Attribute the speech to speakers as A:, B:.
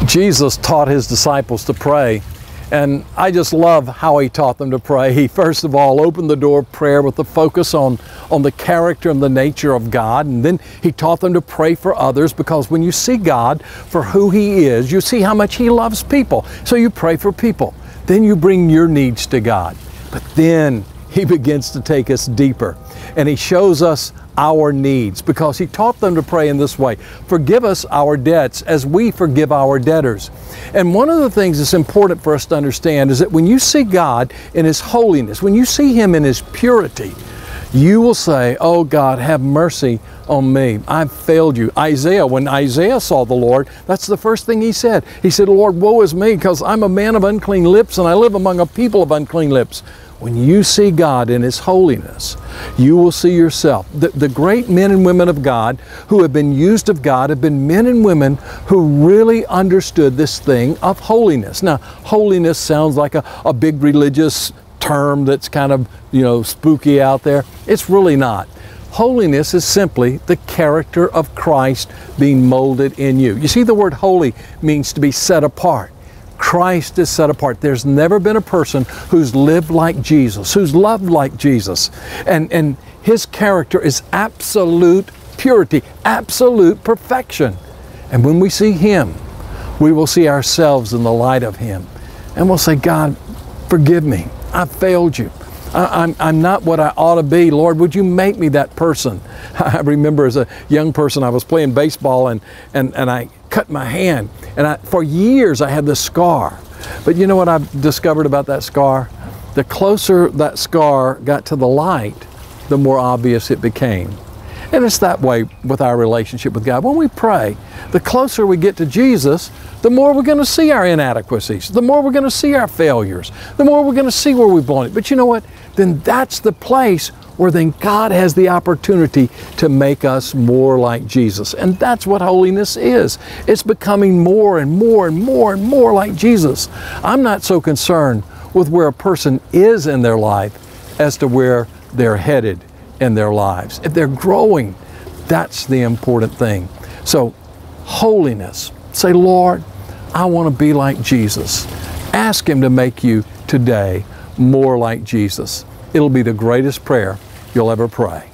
A: Jesus taught his disciples to pray, and I just love how he taught them to pray. He first of all opened the door of prayer with the focus on the character and the nature of God, and then he taught them to pray for others, because when you see God for who he is, you see how much he loves people. So you pray for people. Then you bring your needs to God. But then he begins to take us deeper, and he shows us our needs, because he taught them to pray in this way: forgive us our debts as we forgive our debtors. And one of the things that's important for us to understand is that when you see God in his holiness, when you see him in his purity, you will say, oh God, have mercy on me. I've failed you. When Isaiah saw the Lord, that's the first thing he said. He said, Lord, woe is me, because I'm a man of unclean lips, and I live among a people of unclean lips. When you see God in his holiness, you will see yourself. The great men and women of God who have been used of God have been men and women who really understood this thing of holiness. Now, holiness sounds like a big religious term that's kind of, spooky out there. It's really not. Holiness is simply the character of Christ being molded in you. You see, the word holy means to be set apart. Christ is set apart. There's never been a person who's lived like Jesus, who's loved like Jesus. And his character is absolute purity, absolute perfection. And when we see him, we will see ourselves in the light of him. And we'll say, God, forgive me. I failed you. I'm not what I ought to be. Lord, would you make me that person? I remember as a young person, I was playing baseball and I cut my hand. And for years I had this scar. But you know what I've discovered about that scar? The closer that scar got to the light, the more obvious it became. And it's that way with our relationship with God. When we pray, the closer we get to Jesus, the more we're going to see our inadequacies, the more we're going to see our failures, the more we're going to see where we've blown it. But you know what? Then that's the place where then God has the opportunity to make us more like Jesus. And that's what holiness is. It's becoming more and more and more and more like Jesus. I'm not so concerned with where a person is in their life as to where they're headed in their lives. If they're growing, that's the important thing. So, holiness. Say, Lord, I want to be like Jesus. Ask him to make you today more like Jesus. It'll be the greatest prayer you'll ever pray.